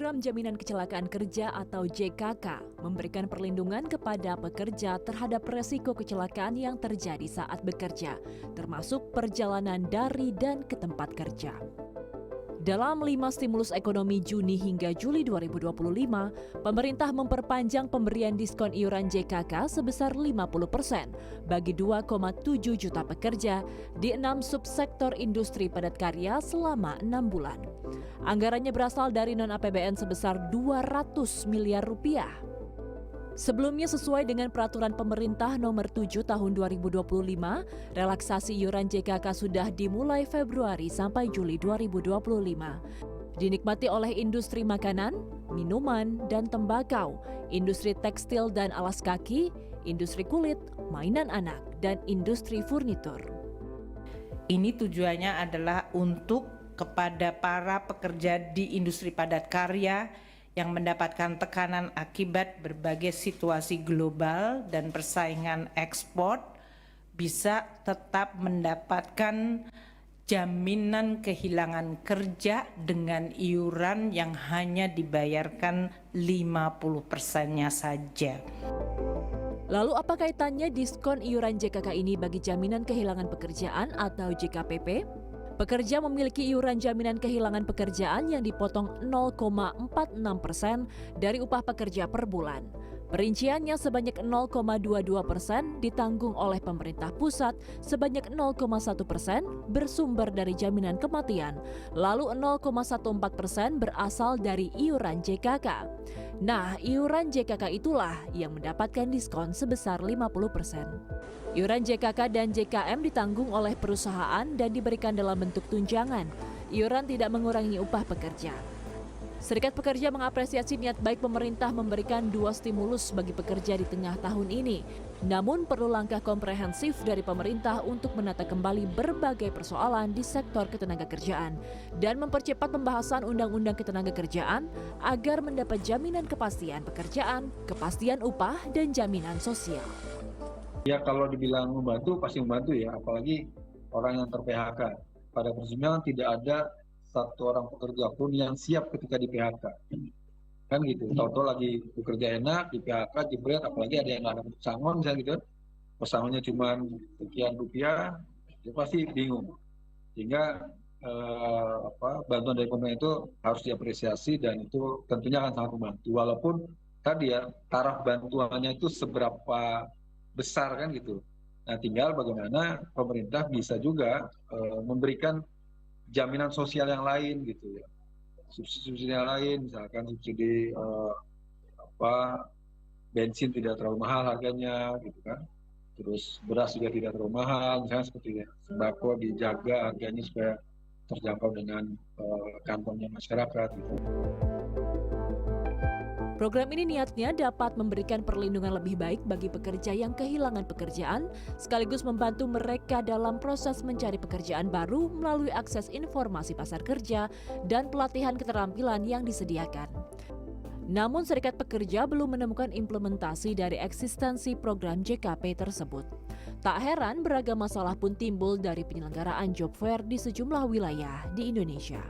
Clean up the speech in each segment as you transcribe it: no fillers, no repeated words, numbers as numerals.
Program Jaminan Kecelakaan Kerja atau JKK memberikan perlindungan kepada pekerja terhadap resiko kecelakaan yang terjadi saat bekerja, termasuk perjalanan dari dan ke tempat kerja. Dalam 5 stimulus ekonomi Juni hingga Juli 2025, pemerintah memperpanjang pemberian diskon iuran JKK sebesar 50% bagi 2,7 juta pekerja di 6 subsektor industri padat karya selama 6 bulan. Anggarannya berasal dari non-APBN sebesar 200 miliar rupiah. Sebelumnya sesuai dengan peraturan pemerintah nomor 7 tahun 2025, relaksasi iuran JKK sudah dimulai Februari sampai Juli 2025. Dinikmati oleh industri makanan, minuman, dan tembakau, industri tekstil dan alas kaki, industri kulit, mainan anak, dan industri furnitur. Ini tujuannya adalah untuk kepada para pekerja di industri padat karya yang mendapatkan tekanan akibat berbagai situasi global dan persaingan ekspor bisa tetap mendapatkan jaminan kehilangan kerja dengan iuran yang hanya dibayarkan 50%-nya saja. Lalu apa kaitannya diskon iuran JKK ini bagi jaminan kehilangan pekerjaan atau JKPP? Pekerja memiliki iuran jaminan kehilangan pekerjaan yang dipotong 0,46% dari upah pekerja per bulan. Perinciannya sebanyak 0,22% ditanggung oleh pemerintah pusat, sebanyak 0,1% bersumber dari jaminan kematian, lalu 0,14% berasal dari iuran JKK. Nah, iuran JKK itulah yang mendapatkan diskon sebesar 50%. Iuran JKK dan JKM ditanggung oleh perusahaan dan diberikan dalam bentuk tunjangan. Iuran tidak mengurangi upah pekerja. Serikat Pekerja mengapresiasi niat baik pemerintah memberikan 2 stimulus bagi pekerja di tengah tahun ini. Namun perlu langkah komprehensif dari pemerintah untuk menata kembali berbagai persoalan di sektor ketenagakerjaan dan mempercepat pembahasan Undang-Undang Ketenagakerjaan agar mendapat jaminan kepastian pekerjaan, kepastian upah, dan jaminan sosial. Ya kalau dibilang membantu pasti membantu ya, apalagi orang yang ter-PHK. Pada prinsipnya tidak ada satu orang pekerja pun yang siap ketika di PHK. Kan gitu, tahu-tahu lagi bekerja enak, di PHK, jebret, apalagi ada yang nggak dapat pesangon misalnya gitu. Pesangonnya cuma sekian rupiah, ya pasti bingung. Sehingga bantuan dari pemerintah itu harus diapresiasi dan itu tentunya akan sangat membantu. Walaupun tadi ya, taraf bantuannya itu seberapa besar kan gitu. Nah tinggal bagaimana pemerintah bisa juga memberikan jaminan sosial yang lain gitu ya, subsidi yang lain, misalkan subsidi bensin tidak terlalu mahal harganya gitu kan, terus beras juga tidak terlalu mahal, misalnya seperti itu. Sembako dijaga harganya supaya terjangkau dengan kantongnya masyarakat gitu. Program ini niatnya dapat memberikan perlindungan lebih baik bagi pekerja yang kehilangan pekerjaan, sekaligus membantu mereka dalam proses mencari pekerjaan baru melalui akses informasi pasar kerja dan pelatihan keterampilan yang disediakan. Namun Serikat Pekerja belum menemukan implementasi dari eksistensi program JKP tersebut. Tak heran beragam masalah pun timbul dari penyelenggaraan job fair di sejumlah wilayah di Indonesia.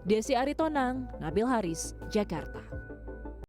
Desi Aritonang, Nabil Haris, Jakarta.